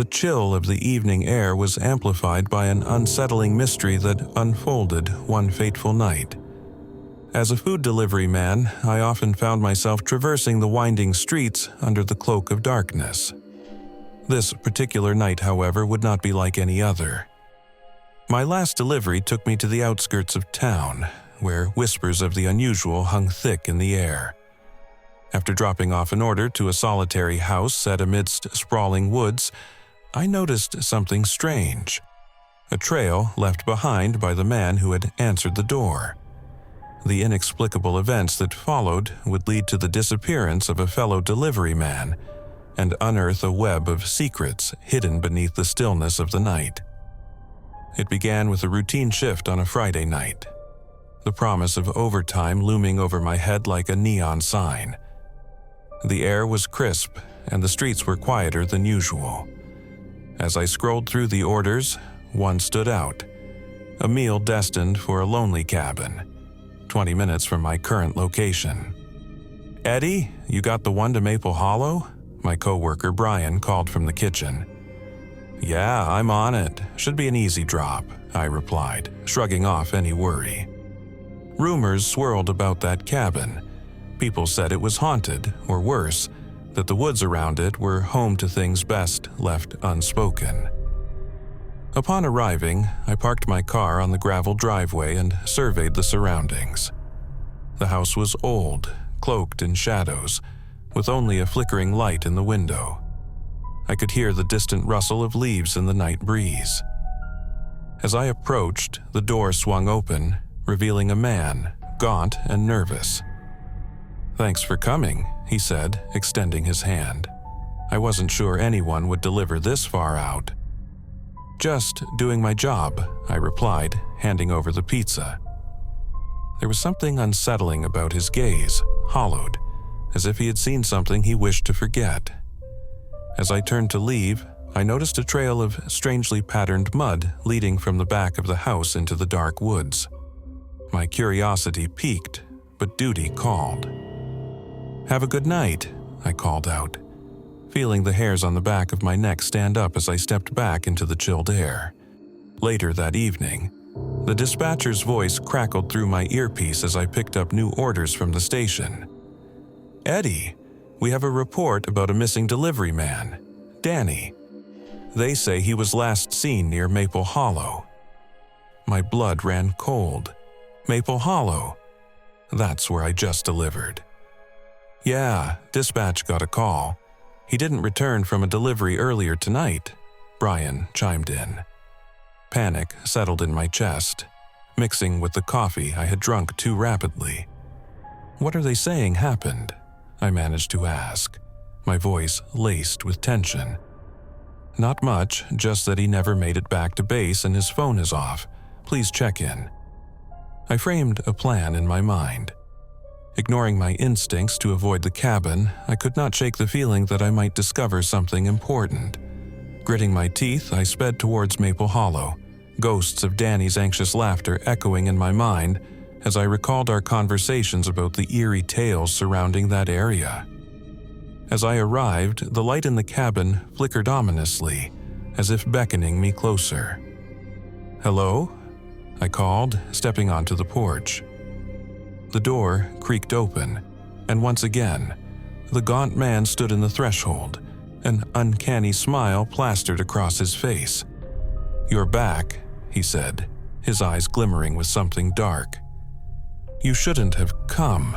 The chill of the evening air was amplified by an unsettling mystery that unfolded one fateful night. As a food delivery man, I often found myself traversing the winding streets under the cloak of darkness. This particular night, however, would not be like any other. My last delivery took me to the outskirts of town, where whispers of the unusual hung thick in the air. After dropping off an order to a solitary house set amidst sprawling woods, I noticed something strange. A trail left behind by the man who had answered the door. The inexplicable events that followed would lead to the disappearance of a fellow delivery man and unearth a web of secrets hidden beneath the stillness of the night. It began with a routine shift on a Friday night, the promise of overtime looming over my head like a neon sign. The air was crisp and the streets were quieter than usual. As I scrolled through the orders, one stood out, a meal destined for a lonely cabin, 20 minutes from my current location. "Eddie, you got the one to Maple Hollow?" My coworker Brian called from the kitchen. "Yeah, I'm on it. Should be an easy drop," I replied, shrugging off any worry. Rumors swirled about that cabin. People said it was haunted, or worse, that the woods around it were home to things best left unspoken. Upon arriving, I parked my car on the gravel driveway and surveyed the surroundings. The house was old, cloaked in shadows, with only a flickering light in the window. I could hear the distant rustle of leaves in the night breeze. As I approached, the door swung open, revealing a man, gaunt and nervous. "Thanks for coming," he said, extending his hand. I wasn't sure anyone would deliver this far out. "Just doing my job," I replied, handing over the pizza. There was something unsettling about his gaze, hollowed, as if he had seen something he wished to forget. As I turned to leave, I noticed a trail of strangely patterned mud leading from the back of the house into the dark woods. My curiosity piqued, but duty called. "Have a good night," I called out, feeling the hairs on the back of my neck stand up as I stepped back into the chilled air. Later that evening, the dispatcher's voice crackled through my earpiece as I picked up new orders from the station. "Eddie, we have a report about a missing delivery man, Danny. They say he was last seen near Maple Hollow." My blood ran cold. Maple Hollow. That's where I just delivered. "Yeah, dispatch got a call. He didn't return from a delivery earlier tonight," Brian chimed in. Panic settled in my chest, mixing with the coffee I had drunk too rapidly. "What are they saying happened?" I managed to ask, my voice laced with tension. "Not much, just that he never made it back to base and his phone is off. Please check in." I framed a plan in my mind. Ignoring my instincts to avoid the cabin, I could not shake the feeling that I might discover something important. Gritting my teeth, I sped towards Maple Hollow, ghosts of Danny's anxious laughter echoing in my mind as I recalled our conversations about the eerie tales surrounding that area. As I arrived, the light in the cabin flickered ominously, as if beckoning me closer. "Hello?" I called, stepping onto the porch. The door creaked open, and once again, the gaunt man stood in the threshold, an uncanny smile plastered across his face. "You're back," he said, his eyes glimmering with something dark. "You shouldn't have come."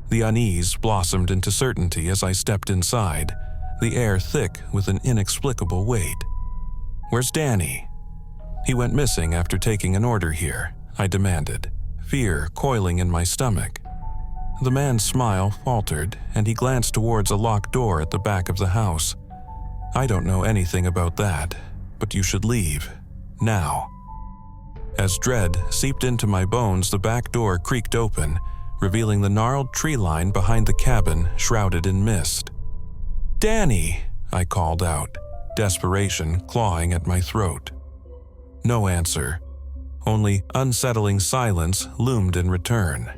The unease blossomed into certainty as I stepped inside, the air thick with an inexplicable weight. "Where's Danny?" "He went missing after taking an order here," I demanded, fear coiling in my stomach. The man's smile faltered, and he glanced towards a locked door at the back of the house. "I don't know anything about that, but you should leave. Now." As dread seeped into my bones, the back door creaked open, revealing the gnarled tree line behind the cabin shrouded in mist. "Danny!" I called out, desperation clawing at my throat. No answer. Only unsettling silence loomed in return.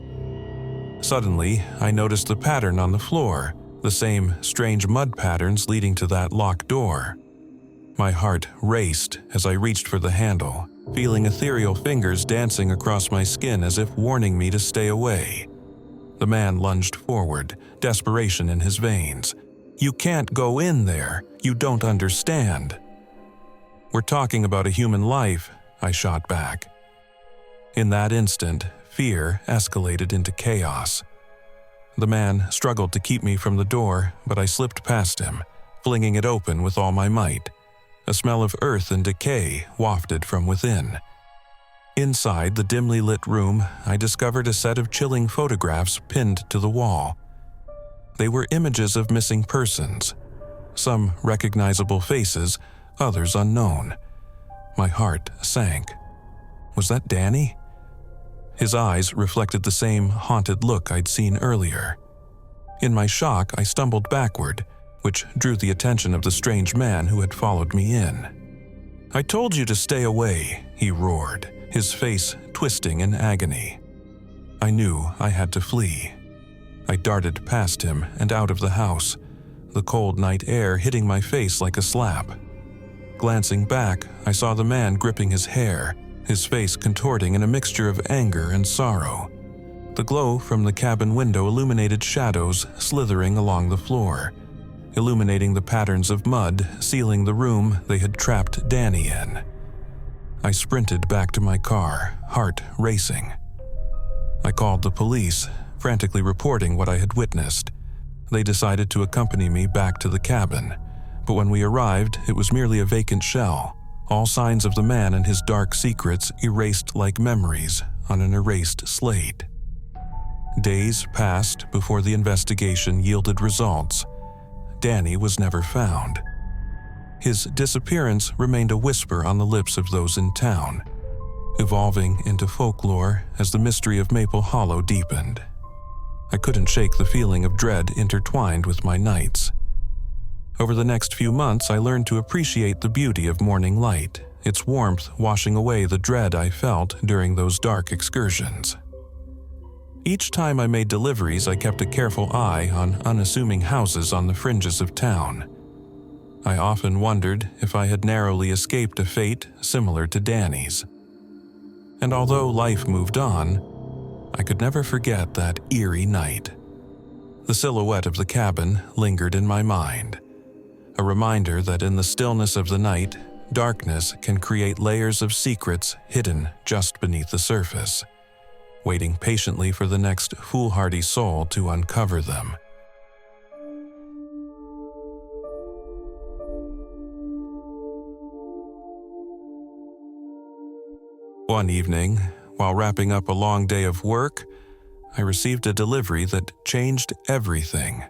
Suddenly, I noticed the pattern on the floor, the same strange mud patterns leading to that locked door. My heart raced as I reached for the handle, feeling ethereal fingers dancing across my skin as if warning me to stay away. The man lunged forward, desperation in his veins. "You can't go in there. You don't understand." "We're talking about a human life," I shot back. In that instant, fear escalated into chaos. The man struggled to keep me from the door, but I slipped past him, flinging it open with all my might. A smell of earth and decay wafted from within. Inside the dimly lit room, I discovered a set of chilling photographs pinned to the wall. They were images of missing persons, some recognizable faces, others unknown. My heart sank. Was that Danny? His eyes reflected the same haunted look I'd seen earlier. In my shock, I stumbled backward, which drew the attention of the strange man who had followed me in. "I told you to stay away," he roared, his face twisting in agony. I knew I had to flee. I darted past him and out of the house, the cold night air hitting my face like a slap. Glancing back, I saw the man gripping his hair, his face contorting in a mixture of anger and sorrow. The glow from the cabin window illuminated shadows slithering along the floor, illuminating the patterns of mud sealing the room they had trapped Danny in. I sprinted back to my car, heart racing. I called the police, frantically reporting what I had witnessed. They decided to accompany me back to the cabin, but when we arrived, it was merely a vacant shell, all signs of the man and his dark secrets erased like memories on an erased slate. Days passed before the investigation yielded results. Danny was never found. His disappearance remained a whisper on the lips of those in town, evolving into folklore as the mystery of Maple Hollow deepened. I couldn't shake the feeling of dread intertwined with my nights. Over the next few months, I learned to appreciate the beauty of morning light, its warmth washing away the dread I felt during those dark excursions. Each time I made deliveries, I kept a careful eye on unassuming houses on the fringes of town. I often wondered if I had narrowly escaped a fate similar to Danny's. And although life moved on, I could never forget that eerie night. The silhouette of the cabin lingered in my mind, a reminder that in the stillness of the night, darkness can create layers of secrets hidden just beneath the surface, waiting patiently for the next foolhardy soul to uncover them. One evening, while wrapping up a long day of work, I received a delivery that changed everything.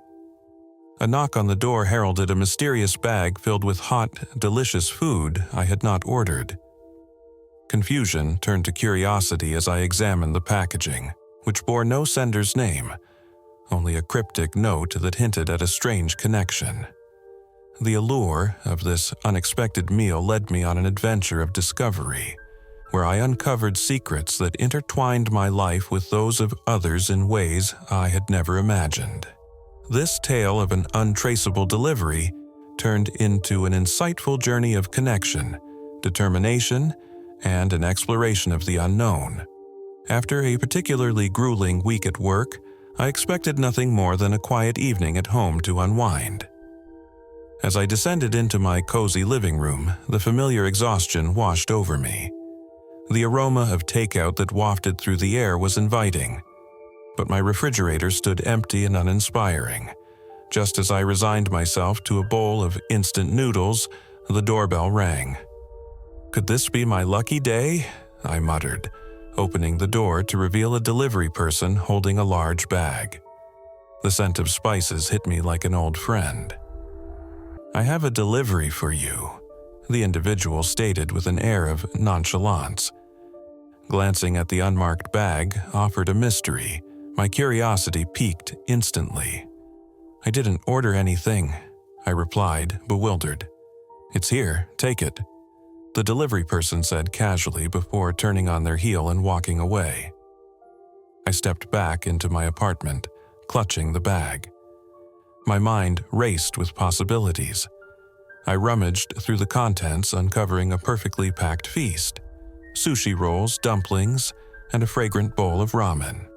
A knock on the door heralded a mysterious bag filled with hot, delicious food I had not ordered. Confusion turned to curiosity as I examined the packaging, which bore no sender's name, only a cryptic note that hinted at a strange connection. The allure of this unexpected meal led me on an adventure of discovery, where I uncovered secrets that intertwined my life with those of others in ways I had never imagined. This tale of an untraceable delivery turned into an insightful journey of connection, determination, and an exploration of the unknown. After a particularly grueling week at work, I expected nothing more than a quiet evening at home to unwind. As I descended into my cozy living room, the familiar exhaustion washed over me. The aroma of takeout that wafted through the air was inviting, but my refrigerator stood empty and uninspiring. Just as I resigned myself to a bowl of instant noodles, the doorbell rang. "Could this be my lucky day?" I muttered, opening the door to reveal a delivery person holding a large bag. The scent of spices hit me like an old friend. "I have a delivery for you," the individual stated with an air of nonchalance. Glancing at the unmarked bag offered a mystery. My curiosity piqued instantly. "I didn't order anything," I replied, bewildered. "It's here, take it," the delivery person said casually before turning on their heel and walking away. I stepped back into my apartment, clutching the bag. My mind raced with possibilities. I rummaged through the contents, uncovering a perfectly packed feast: sushi rolls, dumplings, and a fragrant bowl of ramen.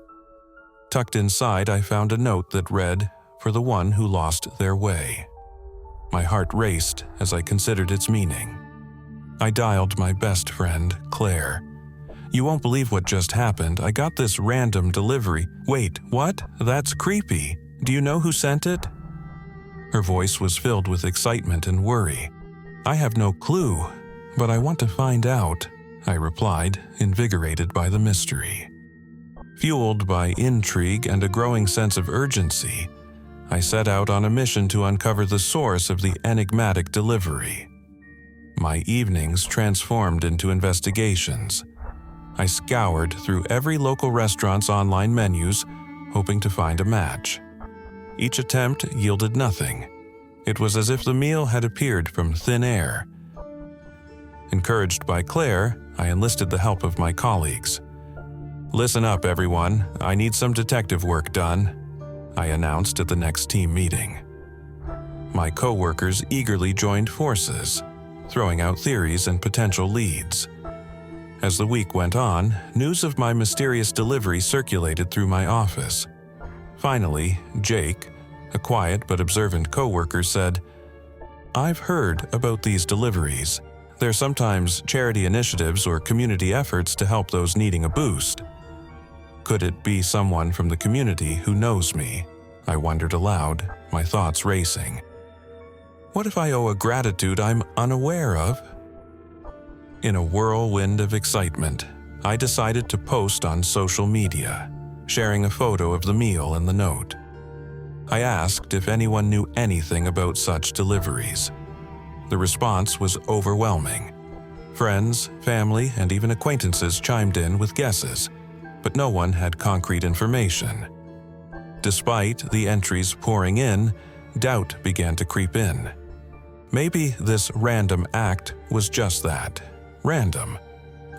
Tucked inside, I found a note that read, "For the one who lost their way." My heart raced as I considered its meaning. I dialed my best friend, Claire. "You won't believe what just happened. I got this random delivery." "Wait, what? That's creepy. Do you know who sent it?" Her voice was filled with excitement and worry. "I have no clue, but I want to find out," I replied, invigorated by the mystery. Fueled by intrigue and a growing sense of urgency, I set out on a mission to uncover the source of the enigmatic delivery. My evenings transformed into investigations. I scoured through every local restaurant's online menus, hoping to find a match. Each attempt yielded nothing. It was as if the meal had appeared from thin air. Encouraged by Claire, I enlisted the help of my colleagues. "Listen up, everyone. I need some detective work done," I announced at the next team meeting. My co-workers eagerly joined forces, throwing out theories and potential leads. As the week went on, news of my mysterious delivery circulated through my office. Finally, Jake, a quiet but observant coworker, said, "I've heard about these deliveries. They're sometimes charity initiatives or community efforts to help those needing a boost." Could it be someone from the community who knows me? I wondered aloud, my thoughts racing. What if I owe a gratitude I'm unaware of? In a whirlwind of excitement, I decided to post on social media, sharing a photo of the meal and the note. I asked if anyone knew anything about such deliveries. The response was overwhelming. Friends, family, and even acquaintances chimed in with guesses, but no one had concrete information. Despite the entries pouring in, doubt began to creep in. Maybe this random act was just that, random.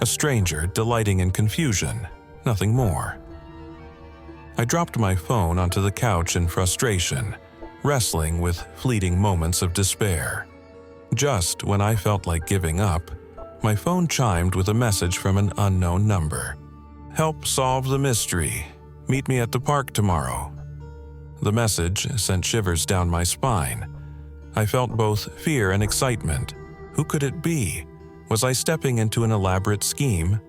A stranger delighting in confusion, nothing more. I dropped my phone onto the couch in frustration, wrestling with fleeting moments of despair. Just when I felt like giving up, my phone chimed with a message from an unknown number. "Help solve the mystery. Meet me at the park tomorrow." The message sent shivers down my spine. I felt both fear and excitement. Who could it be? Was I stepping into an elaborate scheme?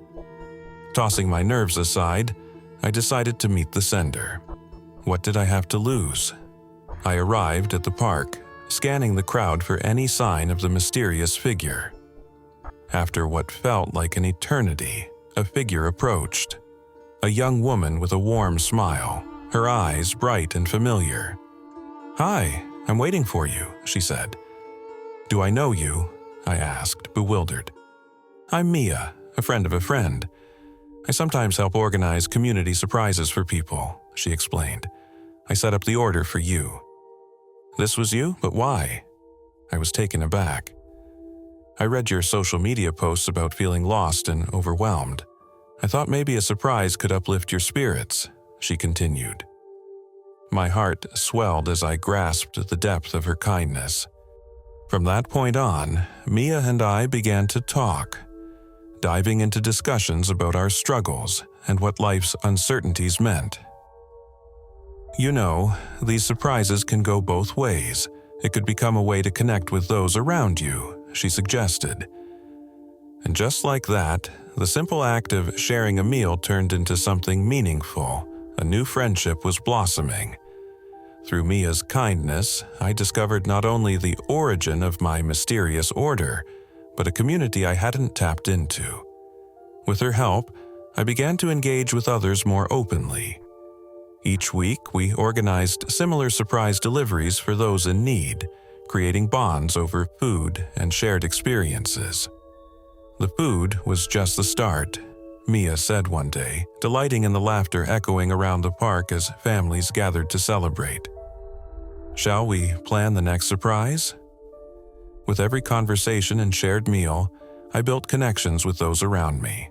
Tossing my nerves aside, I decided to meet the sender. What did I have to lose? I arrived at the park, scanning the crowd for any sign of the mysterious figure. After what felt like an eternity, a figure approached. A young woman with a warm smile, her eyes bright and familiar. "Hi, I'm waiting for you," she said. "Do I know you?" I asked, bewildered. "I'm Mia, a friend of a friend. I sometimes help organize community surprises for people," she explained. "I set up the order for you." "This was you? But why?" I was taken aback. "I read your social media posts about feeling lost and overwhelmed. I thought maybe a surprise could uplift your spirits," she continued. My heart swelled as I grasped the depth of her kindness. From that point on, Mia and I began to talk, diving into discussions about our struggles and what life's uncertainties meant. "You know, these surprises can go both ways. It could become a way to connect with those around you," she suggested. And just like that, the simple act of sharing a meal turned into something meaningful. A new friendship was blossoming. Through Mia's kindness, I discovered not only the origin of my mysterious order, but a community I hadn't tapped into. With her help, I began to engage with others more openly. Each week, we organized similar surprise deliveries for those in need, creating bonds over food and shared experiences. The food was just the start, Mia said one day, delighting in the laughter echoing around the park as families gathered to celebrate. "Shall we plan the next surprise?" With every conversation and shared meal, I built connections with those around me.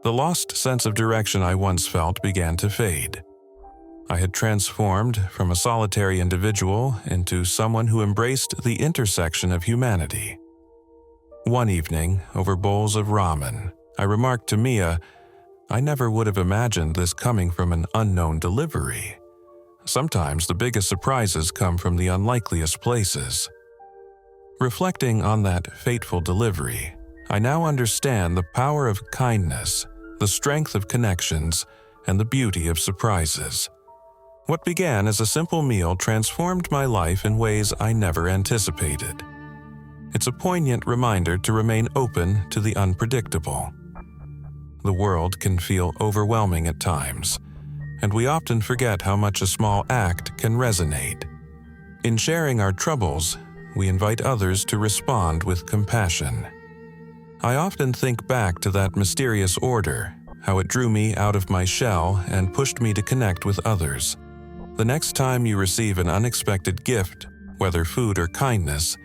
The lost sense of direction I once felt began to fade. I had transformed from a solitary individual into someone who embraced the intersection of humanity. One evening, over bowls of ramen, I remarked to Mia, "I never would have imagined this coming from an unknown delivery. Sometimes the biggest surprises come from the unlikeliest places." Reflecting on that fateful delivery, I now understand the power of kindness, the strength of connections, and the beauty of surprises. What began as a simple meal transformed my life in ways I never anticipated. It's a poignant reminder to remain open to the unpredictable. The world can feel overwhelming at times, and we often forget how much a small act can resonate. In sharing our troubles, we invite others to respond with compassion. I often think back to that mysterious order, how it drew me out of my shell and pushed me to connect with others. The next time you receive an unexpected gift, whether food or kindness,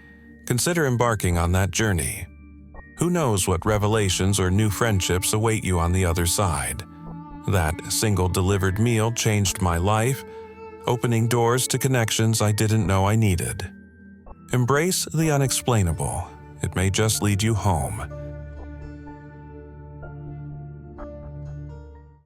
consider embarking on that journey. Who knows what revelations or new friendships await you on the other side? That single delivered meal changed my life, opening doors to connections I didn't know I needed. Embrace the unexplainable. It may just lead you home.